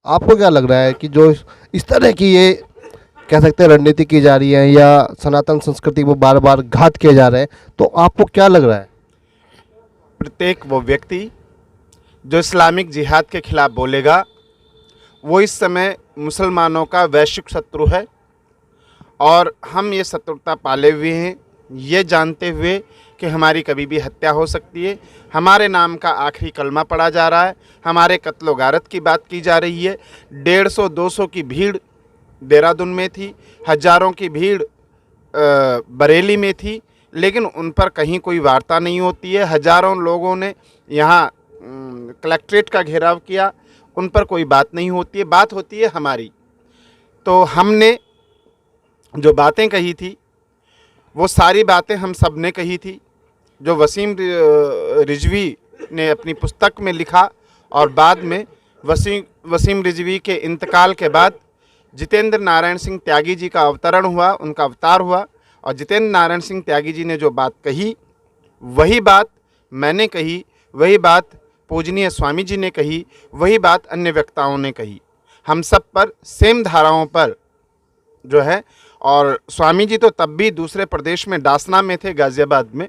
आपको क्या लग रहा है कि जो इस तरह की ये कह सकते हैं रणनीति की जा रही है या सनातन संस्कृति को बार बार घात किए जा रहे हैं, तो आपको क्या लग रहा है? प्रत्येक वो व्यक्ति जो इस्लामिक जिहाद के खिलाफ बोलेगा वो इस समय मुसलमानों का वैश्विक शत्रु है। और हम ये शत्रुता पाले हुए हैं, ये जानते हुए कि हमारी कभी भी हत्या हो सकती है। हमारे नाम का आखिरी कलमा पढ़ा जा रहा है, हमारे कत्लो गारत की बात की जा रही है। 150-200 की भीड़ देहरादून में थी, हज़ारों की भीड़ बरेली में थी, लेकिन उन पर कहीं कोई वार्ता नहीं होती है। हज़ारों लोगों ने यहाँ कलेक्ट्रेट का घेराव किया, उन पर कोई बात नहीं होती है। बात होती है हमारी। तो हमने जो बातें कही थी वो सारी बातें हम सब ने कही थी, जो वसीम रिजवी ने अपनी पुस्तक में लिखा। और बाद में वसीम रिजवी के इंतकाल के बाद जितेंद्र नारायण सिंह त्यागी जी का अवतरण हुआ, उनका अवतार हुआ। और जितेंद्र नारायण सिंह त्यागी जी ने जो बात कही वही बात मैंने कही, वही बात पूजनीय स्वामी जी ने कही, वही बात अन्य वक्ताओं ने कही। हम सब पर सेम धाराओं पर जो है। और स्वामी जी तो तब भी दूसरे प्रदेश में डासना में थे, गाज़ियाबाद में,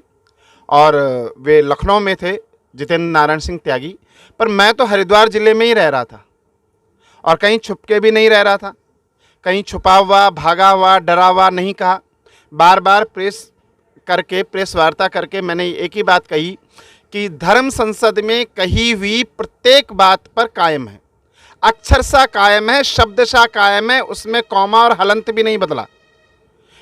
और वे लखनऊ में थे जितेंद्र नारायण सिंह त्यागी। पर मैं तो हरिद्वार ज़िले में ही रह रहा था और कहीं छुप के भी नहीं रह रहा था, कहीं छुपा हुआ, भागा हुआ, डरा हुआ नहीं कहा। बार बार प्रेस वार्ता करके मैंने एक ही बात कही कि धर्म संसद में कही हुई प्रत्येक बात पर कायम है, अक्षरशः कायम है, शब्दशः कायम है, उसमें कौमा और हलंत भी नहीं बदला।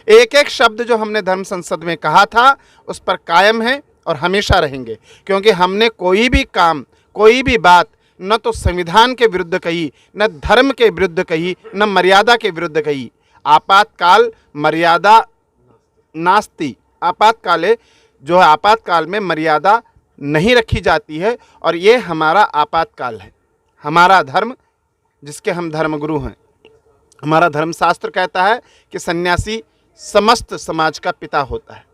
एक एक शब्द जो हमने धर्म संसद में कहा था उस पर कायम है और हमेशा रहेंगे। क्योंकि हमने कोई भी काम, कोई भी बात न तो संविधान के विरुद्ध कही, न धर्म के विरुद्ध कही, न मर्यादा के विरुद्ध कही। आपातकाल मर्यादा नास्ति, आपातकाले जो है आपातकाल में मर्यादा नहीं रखी जाती है। और ये हमारा आपातकाल है। हमारा धर्म, जिसके हम धर्मगुरु हैं, हमारा धर्मशास्त्र कहता है कि सन्यासी समस्त समाज का पिता होता है।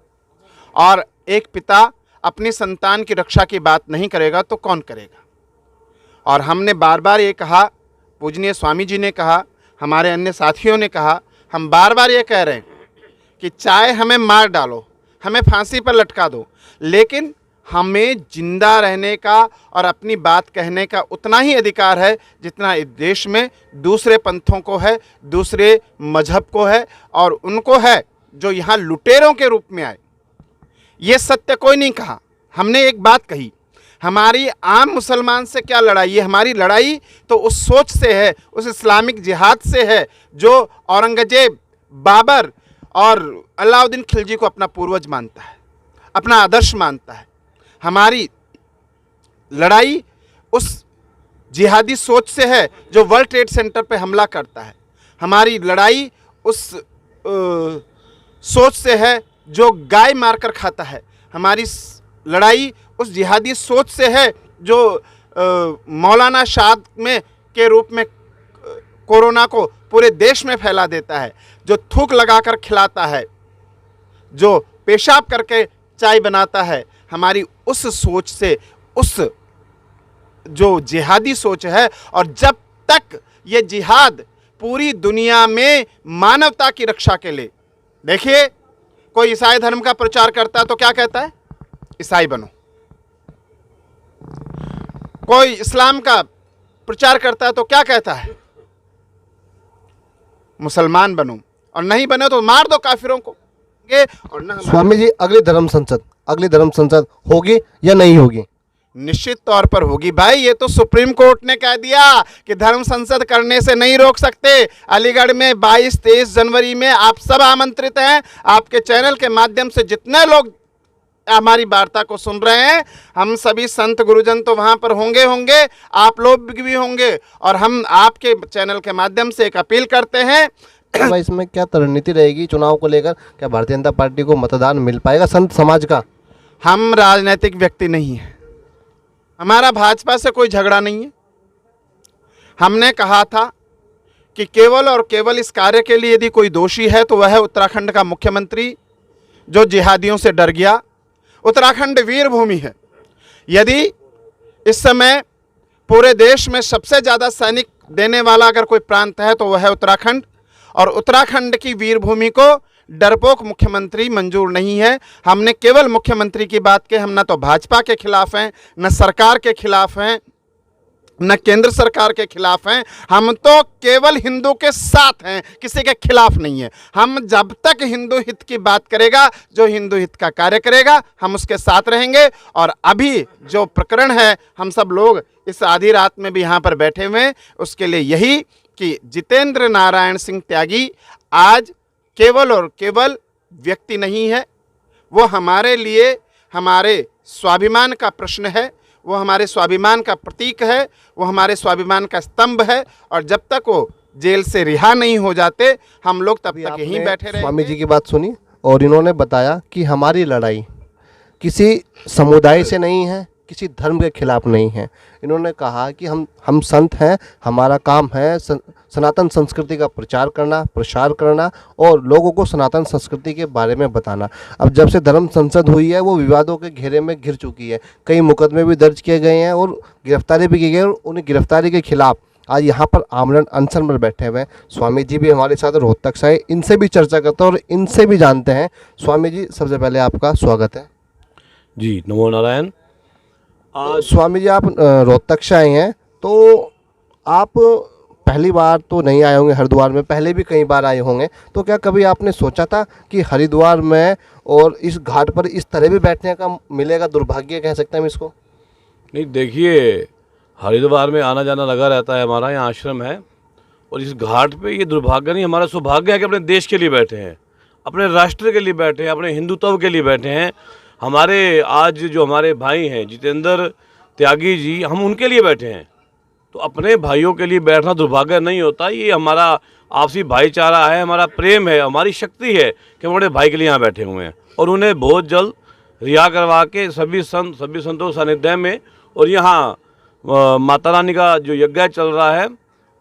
और एक पिता अपनी संतान की रक्षा की बात नहीं करेगा तो कौन करेगा? और हमने बार बार ये कहा, पूजनीय स्वामी जी ने कहा, हमारे अन्य साथियों ने कहा, हम बार बार ये कह रहे हैं कि चाहे हमें मार डालो, हमें फांसी पर लटका दो, लेकिन हमें जिंदा रहने का और अपनी बात कहने का उतना ही अधिकार है जितना इस देश में दूसरे पंथों को है, दूसरे मजहब को है और उनको है जो यहाँ लुटेरों के रूप में आए। ये सत्य कोई नहीं कहा। हमने एक बात कही, हमारी आम मुसलमान से क्या लड़ाई है? हमारी लड़ाई तो उस सोच से है, उस इस्लामिक जिहाद से है जो औरंगजेब, बाबर और अलाउद्दीन खिलजी को अपना पूर्वज मानता है, अपना आदर्श मानता है। हमारी लड़ाई उस जिहादी सोच से है जो वर्ल्ड ट्रेड सेंटर पे हमला करता है। हमारी लड़ाई उस सोच से है जो गाय मारकर खाता है। हमारी लड़ाई उस जिहादी सोच से है जो मौलाना शाद में के रूप में कोरोना को पूरे देश में फैला देता है, जो थूक लगाकर खिलाता है, जो पेशाब करके चाय बनाता है। हमारी उस सोच से, उस जो जिहादी सोच है, और जब तक ये जिहाद पूरी दुनिया में मानवता की रक्षा के लिए, देखिए कोई ईसाई धर्म का प्रचार करता है तो क्या कहता है? ईसाई बनो। कोई इस्लाम का प्रचार करता है तो क्या कहता है? मुसलमान बनो। और नहीं बने तो मार दो काफिरों को। और ना स्वामी जी, अगली धर्म संसद होगी या नहीं होगी? निश्चित तौर पर होगी भाई। ये तो सुप्रीम कोर्ट ने कह दिया कि धर्म संसद करने से नहीं रोक सकते। अलीगढ़ में 22-23 जनवरी में आप सब आमंत्रित हैं। आपके चैनल के माध्यम से जितने लोग हमारी वार्ता को सुन रहे हैं, हम सभी संत गुरुजन तो वहाँ पर होंगे, आप लोग भी होंगे। और हम आपके चैनल के माध्यम से एक अपील करते हैं। इसमें क्या रणनीति रहेगी चुनाव को लेकर? क्या भारतीय जनता पार्टी को मतदान मिल पाएगा संत समाज का? हम राजनीतिक व्यक्ति नहीं हैं, हमारा भाजपा से कोई झगड़ा नहीं है। हमने कहा था कि केवल और केवल इस कार्य के लिए यदि कोई दोषी है तो वह है उत्तराखंड का मुख्यमंत्री, जो जिहादियों से डर गया। उत्तराखंड वीर भूमि है। यदि इस समय पूरे देश में सबसे ज़्यादा सैनिक देने वाला अगर कोई प्रांत है तो वह है उत्तराखंड। और उत्तराखंड की वीर भूमि को डरपोक मुख्यमंत्री मंजूर नहीं है। हमने केवल मुख्यमंत्री की बात की, हम न तो भाजपा के खिलाफ हैं, न सरकार के खिलाफ हैं, न केंद्र सरकार के खिलाफ हैं। हम तो केवल हिंदू के साथ हैं, किसी के खिलाफ नहीं है। हम जब तक हिंदू हित की बात करेगा, जो हिंदू हित का कार्य करेगा, हम उसके साथ रहेंगे। और अभी जो प्रकरण है, हम सब लोग इस आधी रात में भी यहाँ पर बैठे हुए हैं, उसके लिए यही कि जितेंद्र नारायण सिंह त्यागी आज केवल और केवल व्यक्ति नहीं है, वो हमारे लिए हमारे स्वाभिमान का प्रश्न है, वो हमारे स्वाभिमान का प्रतीक है, वो हमारे स्वाभिमान का स्तंभ है। और जब तक वो जेल से रिहा नहीं हो जाते, हम लोग तब तक यहीं बैठे रहेंगे। स्वामी जी की बात सुनी और इन्होंने बताया कि हमारी लड़ाई किसी समुदाय से नहीं है, किसी धर्म के खिलाफ नहीं है। इन्होंने कहा कि हम संत हैं, हमारा काम है सनातन संस्कृति का प्रचार करना, प्रसार करना और लोगों को सनातन संस्कृति के बारे में बताना। अब जब से धर्म संसद हुई है, वो विवादों के घेरे में घिर चुकी है। कई मुकदमे भी दर्ज किए गए हैं और गिरफ्तारी भी की गई है। और उन्हें गिरफ्तारी के खिलाफ आज यहाँ पर आमरण अनशन पर बैठे हुए हैं। स्वामी जी भी हमारे साथ रोहतक से आए, इनसे भी चर्चा करते हैं और इनसे भी जानते हैं। स्वामी जी, सबसे पहले आपका स्वागत है। जी, नमो नारायण। स्वामी जी, आप रोहतक से आए हैं, तो आप पहली बार तो नहीं आए होंगे हरिद्वार में, पहले भी कई बार आए होंगे। तो क्या कभी आपने सोचा था कि हरिद्वार में और इस घाट पर इस तरह भी बैठने का मिलेगा? दुर्भाग्य कह सकते हैं हम इसको। नहीं, देखिए, हरिद्वार में आना जाना लगा रहता है, हमारा यहाँ आश्रम है। और इस घाट पे ये दुर्भाग्य नहीं, हमारा सौभाग्य है कि अपने देश के लिए बैठे हैं, अपने राष्ट्र के लिए बैठे हैं, अपने हिंदुत्व के लिए बैठे हैं। हमारे आज जो हमारे भाई हैं जितेंद्र त्यागी जी, हम उनके लिए बैठे हैं। तो अपने भाइयों के लिए बैठना दुर्भाग्य नहीं होता। ये हमारा आपसी भाईचारा है, हमारा प्रेम है, हमारी शक्ति है कि हम अपने भाई के लिए यहाँ बैठे हुए हैं। और उन्हें बहुत जल्द रिहा करवा के सभी संतों सानिध्य में, और यहाँ माता रानी का जो यज्ञ चल रहा है,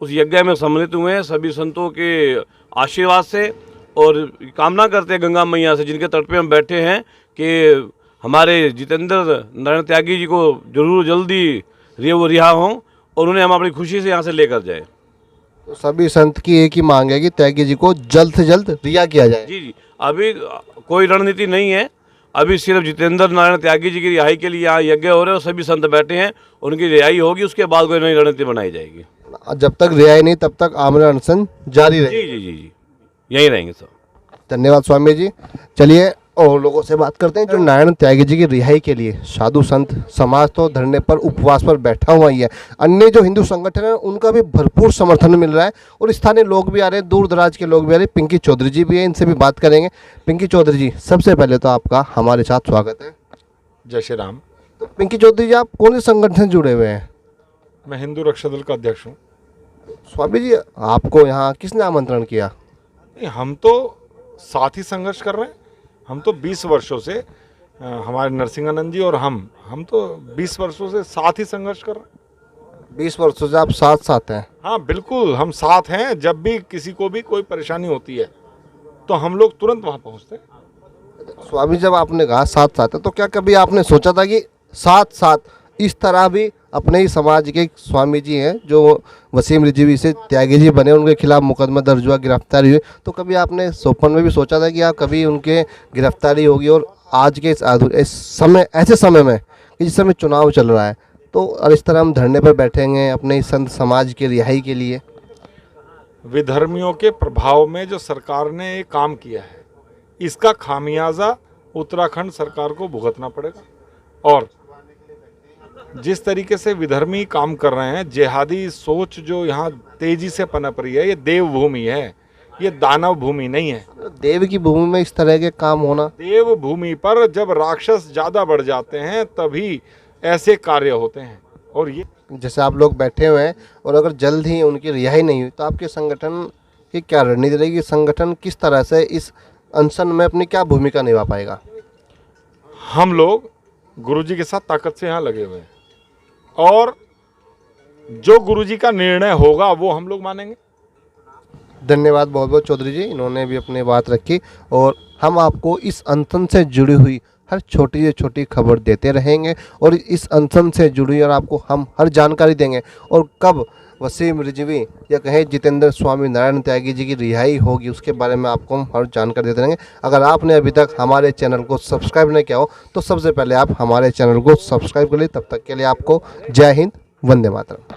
उस यज्ञ में सम्मिलित हुए हैं सभी संतों के आशीर्वाद से। और कामना करते हैं गंगा मैया से, जिनके तट पे हम बैठे हैं, कि हमारे जितेंद्र नारायण त्यागी जी को जरूर जल्दी रिहा हों और उन्हें हम अपनी खुशी से यहाँ से लेकर जाएं। तो सभी संत की एक ही मांग है कि त्यागी जी को जल्द से जल्द रिहा किया जाए। जी जी, अभी कोई रणनीति नहीं है, अभी सिर्फ जितेंद्र नारायण त्यागी जी की रिहाई के लिए यहाँ यज्ञ हो रहे हैं और सभी संत बैठे हैं, उनकी रिहाई होगी, उसके बाद कोई नई रणनीति बनाई जाएगी। जब तक रिहाई नहीं तब तक आमरण अनशन जारी रहेगा। जी जी जी जी, यहीं रहेंगे सब। धन्यवाद स्वामी जी। चलिए और लोगों से बात करते हैं जो नारायण त्यागी जी की रिहाई के लिए साधु संत समाज तो धरने पर उपवास पर बैठा हुआ ही है। अन्य जो हिंदू संगठन है उनका भी भरपूर समर्थन मिल रहा है और स्थानीय लोग भी आ रहे हैं, दूर दराज के लोग भी आ रहे हैं। पिंकी चौधरी जी भी है, इनसे भी बात करेंगे। पिंकी चौधरी जी, सबसे पहले तो आपका हमारे साथ स्वागत है। जय श्री राम। तो पिंकी चौधरी जी, आप कौन से संगठन से जुड़े हुए हैं? मैं हिंदू रक्षा दल का अध्यक्ष हूँ। स्वामी जी, आपको यहाँ किसने आमंत्रण किया? हम तो साथ ही संघर्ष कर रहे हैं। हम तो 20 वर्षों से हमारे नरसिंहानंद जी और हम तो 20 वर्षों से साथ ही संघर्ष कर रहे हैं। 20 वर्षों से आप साथ साथ हैं? हाँ बिल्कुल, हम साथ हैं। जब भी किसी को भी कोई परेशानी होती है तो हम लोग तुरंत वहाँ पहुँचते हैं। स्वामी, जब आपने कहा साथ साथ है, तो क्या कभी आपने सोचा था कि साथ साथ इस तरह भी अपने ही समाज के स्वामी जी हैं जो वसीम रिजवी से त्यागी जी बने, उनके खिलाफ मुकदमा दर्ज हुआ, गिरफ्तारी हुई, तो कभी आपने स्वप्न में भी सोचा था कि आप कभी उनके गिरफ्तारी होगी? और आज के इस समय, ऐसे समय में कि जिस समय चुनाव चल रहा है, तो और इस तरह हम धरने पर बैठेंगे अपने संत समाज की रिहाई के लिए। विधर्मियों के प्रभाव में जो सरकार ने ये काम किया है, इसका खामियाजा उत्तराखंड सरकार को भुगतना पड़ेगा। और जिस तरीके से विधर्मी काम कर रहे हैं, जिहादी सोच जो यहाँ तेजी से पनप रही है, ये देवभूमि है, ये दानव भूमि नहीं है। देव की भूमि में इस तरह के काम होना, देव भूमि पर जब राक्षस ज़्यादा बढ़ जाते हैं तभी ऐसे कार्य होते हैं। और ये जैसे आप लोग बैठे हुए हैं और अगर जल्द ही उनकी रिहाई नहीं हुई तो आपके संगठन की क्या रणनीति रहेगी? संगठन किस तरह से इस अनशन में अपनी क्या भूमिका निभा पाएगा? हम लोग गुरुजी के साथ ताकत से यहाँ लगे हुए हैं और जो गुरुजी का निर्णय होगा वो हम लोग मानेंगे। धन्यवाद बहुत बहुत चौधरी जी, इन्होंने भी अपनी बात रखी और हम आपको इस अनशन से जुड़ी हुई हर छोटी से छोटी खबर देते रहेंगे और इस अनशन से जुड़ी और आपको हम हर जानकारी देंगे। और कब वसीम रिजवी या कहें जितेंद्र स्वामी नारायण त्यागी जी की रिहाई होगी, उसके बारे में आपको हम हर जानकारी देते रहेंगे। अगर आपने अभी तक हमारे चैनल को सब्सक्राइब नहीं किया हो तो सबसे पहले आप हमारे चैनल को सब्सक्राइब कर लीजिए। तब तक के लिए आपको जय हिंद, वंदे मातरम।